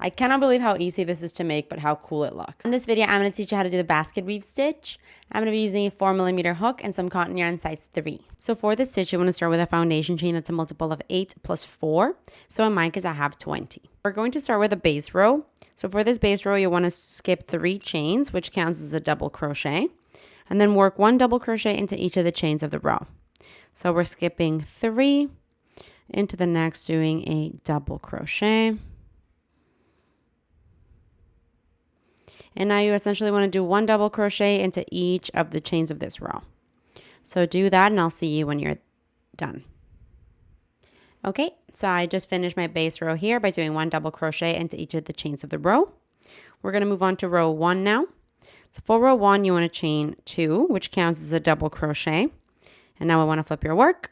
I cannot believe how easy this is to make, but how cool it looks. In this video, I'm going to teach you how to do the basket weave stitch. I'm going to be using a 4mm hook and some cotton yarn size 3. So for this stitch, you want to start with a foundation chain that's a multiple of 8 plus 4. So in my case, I have 20. We're going to start with a base row. So for this base row, you want to skip 3 chains, which counts as a double crochet. And then work 1 double crochet into each of the chains of the row. So we're skipping 3 into the next, doing a double crochet. And now you essentially want to do 1 double crochet into each of the chains of this row. So do that and I'll see you when you're done. Okay, so I just finished my base row here by doing 1 double crochet into each of the chains of the row. We're going to move on to row 1 now. So for row 1, you want to chain 2, which counts as a double crochet. And now I want to flip your work.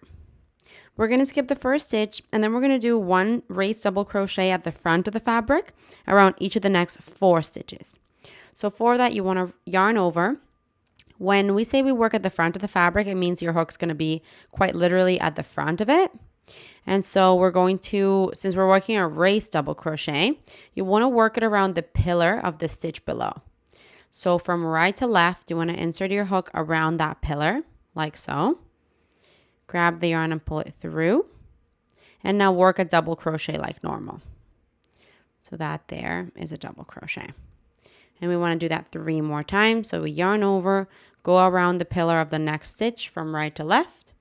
We're going to skip the first stitch and then we're going to do 1 raised double crochet at the front of the fabric around each of the next 4 stitches. So for that, you want to yarn over. When we say we work at the front of the fabric, it means your hook's going to be quite literally at the front of it. And so we're going to, since we're working a raised double crochet, you want to work it around the pillar of the stitch below. So from right to left, you want to insert your hook around that pillar, like so. Grab the yarn and pull it through. And now work a double crochet like normal. So that there is a double crochet. And we want to do that 3 more times. So we yarn over, go around the pillar of the next stitch from right to left,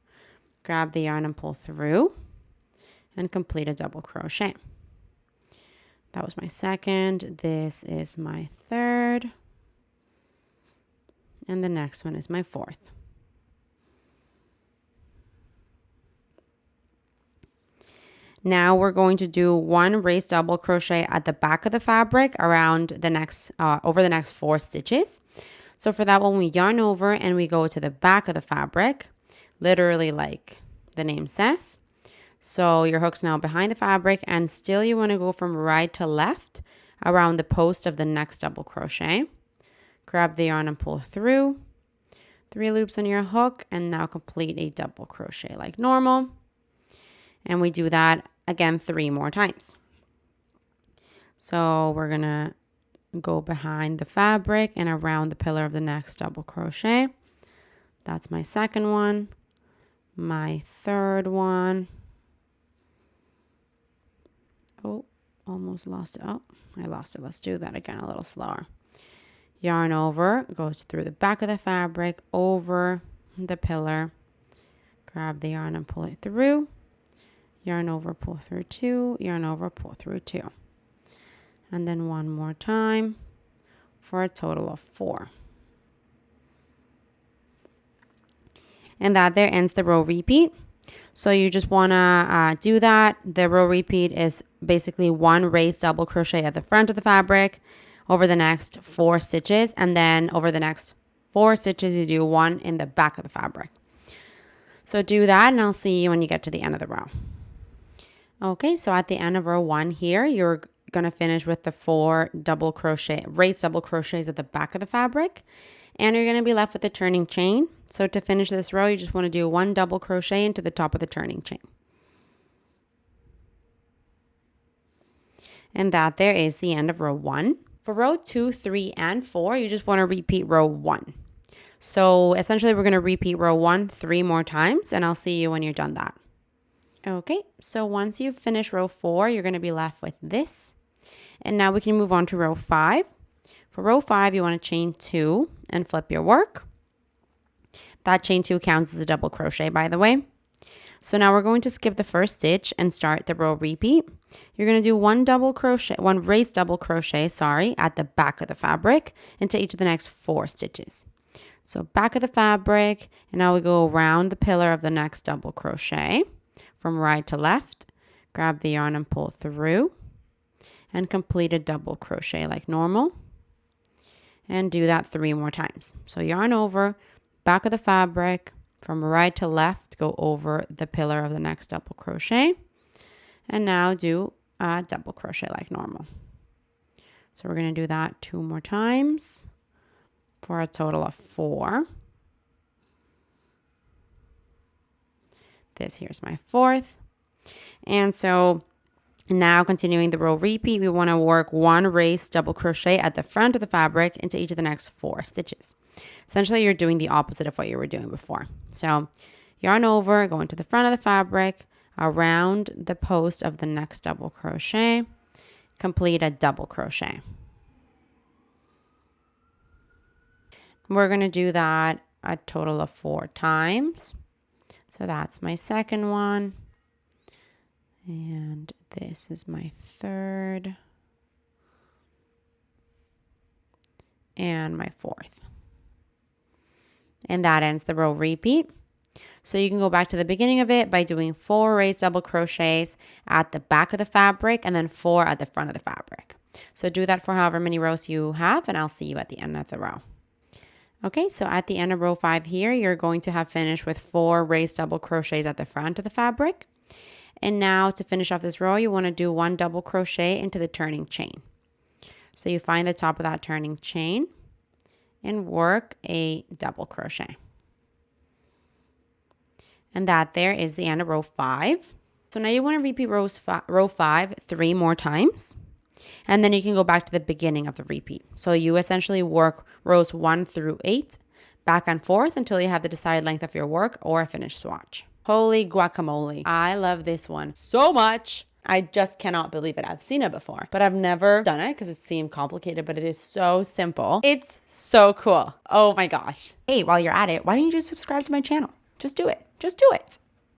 grab the yarn and pull through, and complete a double crochet. That was my second. This is my third. And the next one is my fourth. Now we're going to do 1 raised double crochet at the back of the fabric around the next, over the next 4 stitches. So for that one, we yarn over and we go to the back of the fabric, literally like the name says. So your hook's now behind the fabric and still you want to go from right to left around the post of the next double crochet. Grab the yarn and pull through. 3 loops on your hook and now complete a double crochet like normal. And we do that again 3 more times. So we're going to go behind the fabric and around the pillar of the next double crochet. That's my second one. My third one. Oh, almost lost it. Oh, I lost it. Let's do that again a little slower. Yarn over, goes through the back of the fabric, over the pillar. Grab the yarn and pull it through. Yarn over, pull through 2, yarn over, pull through 2. And then 1 more time for a total of 4. And that there ends the row repeat. So you just want to do that. The row repeat is basically 1 raised double crochet at the front of the fabric over the next 4 stitches. And then over the next 4 stitches, you do 1 in the back of the fabric. So do that and I'll see you when you get to the end of the row. Okay, so at the end of row 1 here, you're going to finish with the 4 double crochet, raised double crochets at the back of the fabric. And you're going to be left with the turning chain. So to finish this row, you just want to do 1 double crochet into the top of the turning chain. And that there is the end of row 1. For row 2, 3, and 4, you just want to repeat row 1. So essentially, we're going to repeat row 1 3 more times, and I'll see you when you're done that. Okay, so once you've finished row 4, you're going to be left with this. And now we can move on to row 5. For row 5, you want to chain 2 and flip your work. That chain 2 counts as a double crochet, by the way. So now we're going to skip the first stitch and start the row repeat. You're going to do 1 raised double crochet, at the back of the fabric into each of the next 4 stitches. So back of the fabric, and now we go around the pillar of the next double crochet. From right to left, grab the yarn and pull through and complete a double crochet like normal. And do that 3 more times. So yarn over, back of the fabric, from right to left, go over the pillar of the next double crochet. And now do a double crochet like normal. So we're going to do that 2 more times for a total of 4. This here's my 4th. And so And now continuing the row repeat, we want to work 1 raised double crochet at the front of the fabric into each of the next 4 stitches. Essentially, you're doing the opposite of what you were doing before. So yarn over, go into the front of the fabric, around the post of the next double crochet, complete a double crochet. We're going to do that a total of 4 times. So that's my second one. And this is my third. And my fourth. And that ends the row repeat. So you can go back to the beginning of it by doing 4 raised double crochets at the back of the fabric and then 4 at the front of the fabric. So do that for however many rows you have, and I'll see you at the end of the row. Okay, so at the end of row 5 here, you're going to have finished with 4 raised double crochets at the front of the fabric. And now to finish off this row, you want to do 1 double crochet into the turning chain. So you find the top of that turning chain and work a double crochet. And that there is the end of row 5. So now you want to repeat row 5 3 more times. And then you can go back to the beginning of the repeat. So you essentially work rows 1 through 8 back and forth until you have the desired length of your work or a finished swatch. Holy guacamole. I love this one so much. I just cannot believe it. I've seen it before, but I've never done it because it seemed complicated, but it is so simple. It's so cool. Oh my gosh. Hey, while you're at it, why don't you just subscribe to my channel? Just do it. Just do it.